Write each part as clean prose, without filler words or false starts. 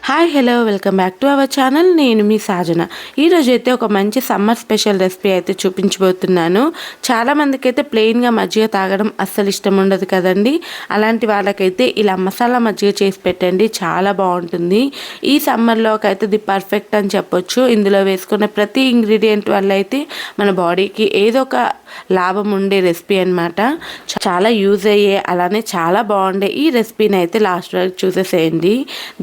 Hi hello welcome back to our channel. నేను మీ సాజన. ఈరోజు అయితే ఒక మంచి సమ్మర్ స్పెషల్ రెసిపీ అయితే చూపించబోతున్నాను. చాలామందికి అయితే ప్లెయిన్గా మజ్జిగ తాగడం అస్సలు ఇష్టం ఉండదు కదండి. అలాంటి వాళ్ళకైతే ఇలా మసాలా మజ్జిగ చేసి పెట్టండి, చాలా బాగుంటుంది. ఈ సమ్మర్లోకి అయితే ఇది పర్ఫెక్ట్ అని చెప్పొచ్చు. ఇందులో వేసుకున్న ప్రతి ఇంగ్రీడియంట్ వల్ల అయితే మన బాడీకి ఏదో ఒక లాభం ఉండే రెసిపీ అనమాట. చాలా యూజ్ అయ్యే అలానే చాలా బాగుండే ఈ రెసిపీని అయితే లాస్ట్ వరకు చూసేసేయండి.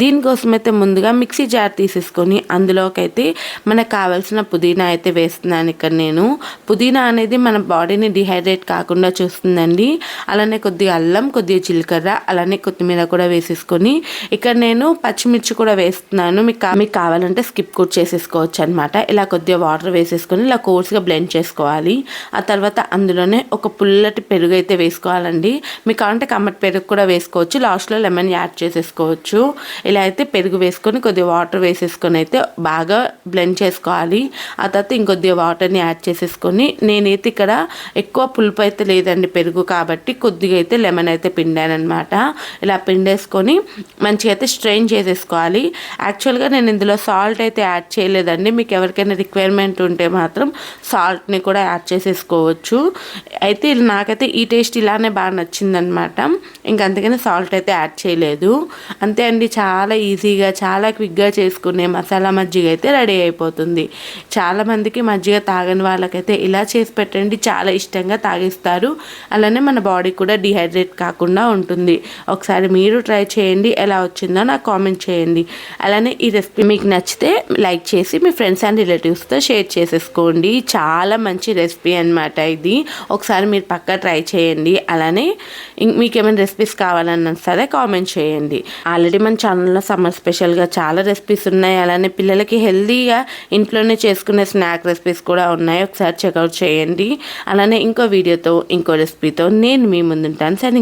దీనికోసం అయితే ముందుగా మిక్సీ జార్ తీసేసుకొని అందులోకి అయితే మనకు కావాల్సిన పుదీనా అయితే వేస్తున్నాను. ఇక్కడ నేను పుదీనా అనేది మన బాడీని డిహైడ్రేట్ కాకుండా చూస్తుందండి. అలానే కొద్దిగా అల్లం, కొద్దిగా జీలకర్ర, అలానే కొత్తిమీర కూడా వేసేసుకొని ఇక్కడ నేను పచ్చిమిర్చి కూడా వేస్తున్నాను. మీకు కావాలంటే స్కిప్ కూడా చేసేసుకోవచ్చు అనమాట. ఇలా కొద్దిగా వాటర్ వేసేసుకొని ఇలా కోర్స్గా బ్లెండ్ చేసుకోవాలి. ఆ తర్వాత అందులోనే ఒక పుల్లటి పెరుగు అయితే వేసుకోవాలండి. మీకు కావాలంటే కమ్మటి పెరుగు కూడా వేసుకోవచ్చు. లాస్ట్లో లెమన్ యాడ్ చేసేసుకోవచ్చు. ఇలా అయితే పెరుగు వేసుకొని కొద్దిగా వాటర్ వేసేసుకొని అయితే బాగా బ్లెండ్ చేసుకోవాలి. ఆ తర్వాత ఇంకొద్దిగా వాటర్ని యాడ్ చేసేసుకొని నేనైతే ఇక్కడ ఎక్కువ పులుపు అయితే లేదండి పెరుగు కాబట్టి కొద్దిగా అయితే లెమన్ అయితే పిండానమాట. ఇలా పిండేసుకొని మంచిగా అయితే స్ట్రెయిన్ చేసేసుకోవాలి. యాక్చువల్గా నేను ఇందులో సాల్ట్ అయితే యాడ్ చేయలేదండి. మీకు ఎవరికైనా రిక్వైర్మెంట్ ఉంటే మాత్రం సాల్ట్ని కూడా యాడ్ చేసేసుకోవచ్చు. అయితే నాకైతే ఈ టేస్ట్ ఇలానే బాగా నచ్చిందనమాట. ఇంక అందుకని సాల్ట్ అయితే యాడ్ చేయలేదు. అంతే అండి, చాలా ఈజీగా చాలా క్విక్గా చేసుకునే మసాలా మజ్జిగ అయితే రెడీ అయిపోతుంది. చాలామందికి మజ్జిగ తాగని వాళ్ళకైతే ఇలా చేసి పెట్టండి, చాలా ఇష్టంగా తాగేస్తారు. అలానే మన బాడీ కూడా డిహైడ్రేట్ కాకుండా ఉంటుంది. ఒకసారి మీరు ట్రై చేయండి, ఎలా వచ్చిందో నాకు కామెంట్ చేయండి. అలానే ఈ రెసిపీ మీకు నచ్చితే లైక్ చేసి మీ ఫ్రెండ్స్ అండ్ రిలేటివ్స్తో షేర్ చేసేసుకోండి. చాలా మంచి రెసిపీ అనమాట ఇది. ఒకసారి మీరు పక్కా ట్రై చేయండి. అలానే మీకు ఏమైనా రెసిపీస్ కావాలన్నా సరే కామెంట్ చేయండి. ఆల్రెడీ మన ఛానల్లో సమ్మర్ స్పెషల్గా చాలా రెసిపీస్ ఉన్నాయి. అలానే పిల్లలకి హెల్తీగా ఇంట్లోనే చేసుకునే స్నాక్ రెసిపీస్ కూడా ఉన్నాయి. ఒకసారి చెక్అవుట్ చేయండి. అలానే ఇంకో వీడియోతో ఇంకో రెసిపీతో నేను మీ ముందుంటాను. సరే.